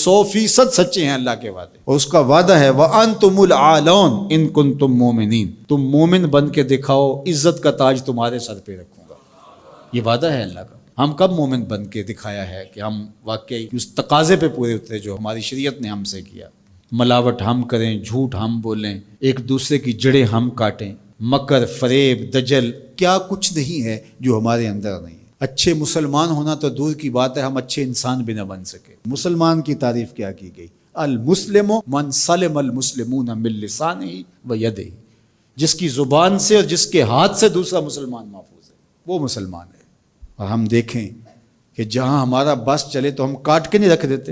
100% سچے ہیں اللہ کے وعدے، اور اس کا وعدہ ہے وَأَنْتُمُ الْأَعْلَوْنَ إِن كُنتُم مُؤْمِنِينَ، تم مومن بن کے دکھاؤ، عزت کا تاج تمہارے سر پہ رکھوں گا۔ یہ وعدہ ہے اللہ کا۔ ہم کب مومن بن کے دکھایا ہے کہ ہم واقعی اس تقاضے پہ پورے اترے جو ہماری شریعت نے ہم سے کیا؟ ملاوٹ ہم کریں، جھوٹ ہم بولیں، ایک دوسرے کی جڑیں ہم کاٹیں، مکر، فریب، دجل، کیا کچھ نہیں ہے جو ہمارے اندر نہیں ہے۔ اچھے مسلمان ہونا تو دور کی بات ہے، ہم اچھے انسان بھی نہ بن سکے۔ مسلمان کی تعریف کیا کی گئی؟ المسلم من سلم المسلمون من لسانہ و یدہ، جس کی زبان سے اور جس کے ہاتھ سے دوسرا مسلمان محفوظ ہے، وہ مسلمان ہے۔ اور ہم دیکھیں کہ جہاں ہمارا بس چلے تو ہم کاٹ کے نہیں رکھ دیتے،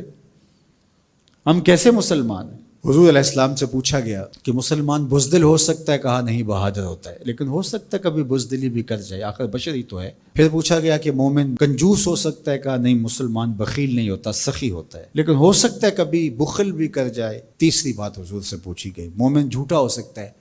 ہم کیسے مسلمان ہیں؟ حضور علیہ السلام سے پوچھا گیا کہ مسلمان بزدل ہو سکتا ہے؟ کہا نہیں، بہادر ہوتا ہے، لیکن ہو سکتا ہے کبھی بزدلی بھی کر جائے، آخر بشر ہی تو ہے۔ پھر پوچھا گیا کہ مومن کنجوس ہو سکتا ہے؟ کہا نہیں، مسلمان بخیل نہیں ہوتا، سخی ہوتا ہے، لیکن ہو سکتا ہے کبھی بخل بھی کر جائے۔ تیسری بات حضور سے پوچھی گئی، مومن جھوٹا ہو سکتا ہے؟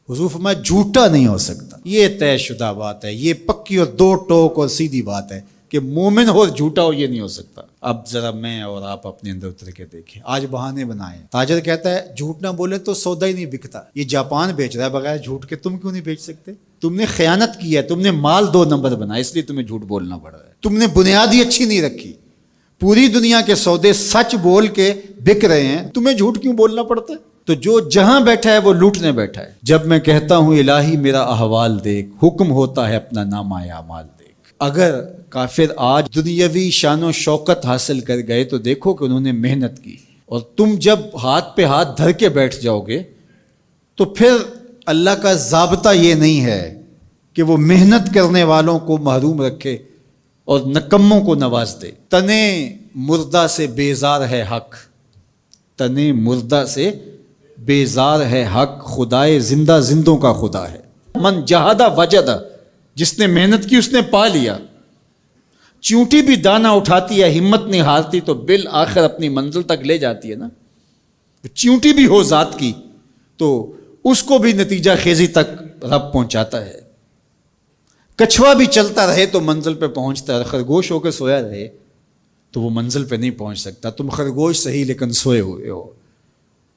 حضور فرمایا جھوٹا نہیں ہو سکتا۔ یہ طے شدہ بات ہے، یہ پکی اور دو ٹوک اور سیدھی بات ہے کہ مومن ہو اور جھوٹا ہو، یہ نہیں ہو سکتا۔ اب ذرا میں اور آپ اپنے اندر اتر کے دیکھیں، آج بہانے بنائے۔ تاجر کہتا ہے جھوٹ نہ بولے تو سودا ہی نہیں بکتا، یہ جاپان بیچ رہا ہے بغیر جھوٹ کے، تم کیوں نہیں بیچ سکتے؟ تم نے خیانت کی ہے، تم نے مال 2 نمبر بنایا، اس لیے تمہیں جھوٹ بولنا پڑ رہا ہے، تم نے بنیادی اچھی نہیں رکھی۔ پوری دنیا کے سودے سچ بول کے بک رہے ہیں، تمہیں جھوٹ کیوں بولنا پڑتا ہے؟ تو جو جہاں بیٹھا ہے وہ لوٹنے بیٹھا ہے۔ جب میں کہتا ہوں الہی میرا احوال دیکھ، حکم ہوتا ہے اپنا نامہ اعمال دیکھ۔ اگر کافر آج دنیاوی شان و شوکت حاصل کر گئے تو دیکھو کہ انہوں نے محنت کی، اور تم جب ہاتھ پہ ہاتھ دھر کے بیٹھ جاؤ گے تو پھر اللہ کا ضابطہ یہ نہیں ہے کہ وہ محنت کرنے والوں کو محروم رکھے اور نکموں کو نواز دے۔ تنے مردہ سے بیزار ہے حق، تنے مردہ سے بیزار ہے حق، خدائے زندہ زندوں کا خدا ہے۔ من جہادہ وجدہ، جس نے محنت کی اس نے پا لیا۔ چونٹی بھی دانہ اٹھاتی ہے، ہمت نہیں ہارتی تو بالآخر اپنی منزل تک لے جاتی ہے نا۔ چونٹی بھی ہو ذات کی تو اس کو بھی نتیجہ خیزی تک رب پہنچاتا ہے۔ کچھوا بھی چلتا رہے تو منزل پہ پہنچتا ہے، خرگوش ہو کے سویا رہے تو وہ منزل پہ نہیں پہنچ سکتا۔ تم خرگوش صحیح لیکن سوئے ہوئے ہو،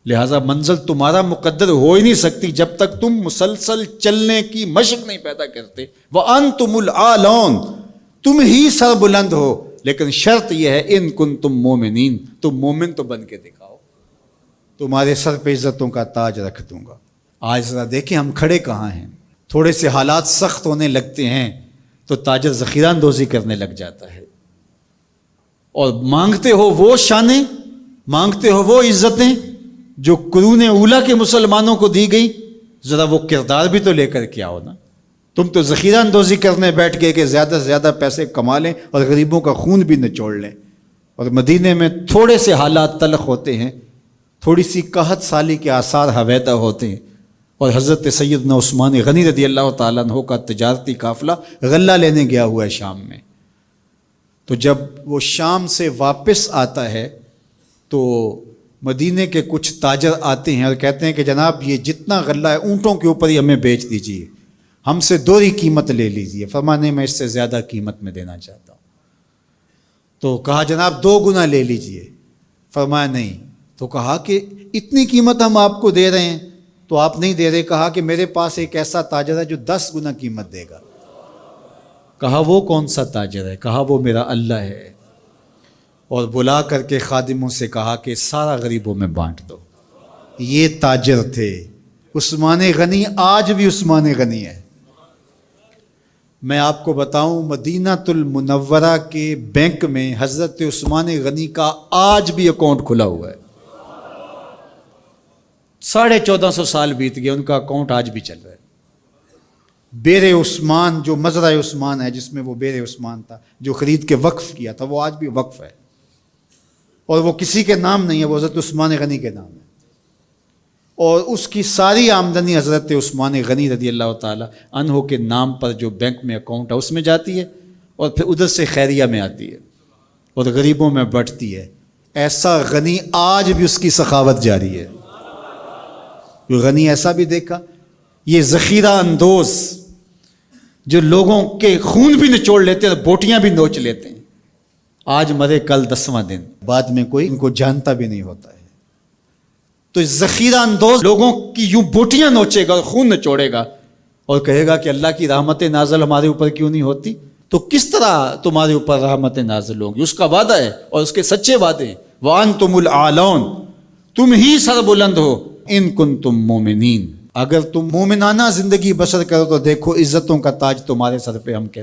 لہٰذا منزل تمہارا مقدر ہو ہی نہیں سکتی جب تک تم مسلسل چلنے کی مشق نہیں پیدا کرتے۔ وَأَنْتُمُ الْأَعْلَوْنَ، تم ہی سر بلند ہو، لیکن شرط یہ ہے ان کنتم مومنین، تم مومن تو بن کے دکھاؤ، تمہارے سر پہ عزتوں کا تاج رکھ دوں گا۔ آج ذرا دیکھیں ہم کھڑے کہاں ہیں۔ تھوڑے سے حالات سخت ہونے لگتے ہیں تو تاجر ذخیرہ اندوزی کرنے لگ جاتا ہے، اور مانگتے ہو وہ شانیں، مانگتے ہو وہ عزتیں جو قرون اولیٰ کے مسلمانوں کو دی گئی، ذرا وہ کردار بھی تو لے کر کے آؤ نا۔ تم تو ذخیرہ اندوزی کرنے بیٹھ گئے کہ زیادہ سے زیادہ پیسے کما لیں اور غریبوں کا خون بھی نچوڑ لیں۔ اور مدینے میں تھوڑے سے حالات تلخ ہوتے ہیں، تھوڑی سی قحط سالی کے آثار ہویدہ ہوتے ہیں، اور حضرت سیدنا عثمان غنی رضی اللہ تعالیٰ عنہ کا تجارتی قافلہ غلہ لینے گیا ہوا ہے شام میں۔ تو جب وہ شام سے واپس آتا ہے تو مدینے کے کچھ تاجر آتے ہیں اور کہتے ہیں کہ جناب یہ جتنا غلہ ہے اونٹوں کے اوپر ہی ہمیں بیچ دیجیے، ہم سے 2 قیمت لے لیجیے۔ فرمانے میں اس سے زیادہ قیمت میں دینا چاہتا ہوں۔ تو کہا جناب 2 گنا لے لیجیے۔ فرمایا نہیں۔ تو کہا کہ اتنی قیمت ہم آپ کو دے رہے ہیں تو آپ نہیں دے رہے۔ کہا کہ میرے پاس ایک ایسا تاجر ہے جو 10 گنا قیمت دے گا۔ کہا وہ کون سا تاجر ہے؟ کہا وہ میرا اللہ ہے۔ اور بلا کر کے خادموں سے کہا کہ سارا غریبوں میں بانٹ دو۔ یہ تاجر تھے عثمان غنی، آج بھی عثمان غنی ہے۔ میں آپ کو بتاؤں مدینہ المنورہ کے بینک میں حضرت عثمان غنی کا آج بھی اکاؤنٹ کھلا ہوا ہے۔ 1450 سال بیت گئے، ان کا اکاؤنٹ آج بھی چل رہا ہے۔ بیر عثمان جو مزرعہ عثمان ہے، جس میں وہ بیر عثمان تھا جو خرید کے وقف کیا تھا، وہ آج بھی وقف ہے، اور وہ کسی کے نام نہیں ہے، وہ حضرت عثمان غنی کے نام ہے۔ اور اس کی ساری آمدنی حضرت عثمان غنی رضی اللہ تعالی عنہ کے نام پر جو بینک میں اکاؤنٹ ہے اس میں جاتی ہے، اور پھر ادھر سے خیریہ میں آتی ہے اور غریبوں میں بٹتی ہے۔ ایسا غنی آج بھی اس کی سخاوت جاری ہے۔ غنی ایسا بھی دیکھا، یہ ذخیرہ اندوز جو لوگوں کے خون بھی نچوڑ لیتے ہیں، بوٹیاں بھی نوچ لیتے ہیں، آج مرے کل 10واں دن، بعد میں کوئی ان کو جانتا بھی نہیں ہوتا ہے. تو ذخیرہ اندوز لوگوں کی یوں بوٹیاں نوچے گا، خون نچوڑے گا اور کہے گا کہ اللہ کی رحمتیں نازل ہمارے اوپر کیوں نہیں ہوتی. تو کس طرح تمہارے اوپر رحمتیں نازل ہوں گی؟ اس کا وعدہ ہے اور اس کے سچے وعدے ہیں. وَأَنْتُمُ الْأَعْلَوْنَ، تم ہی سر بلند ہو. ان کنتم مومنین، اگر تم مومنانہ زندگی بسر کرو تو دیکھو عزتوں کا تاج تمہارے سر پہ ہم کہتے ہیں.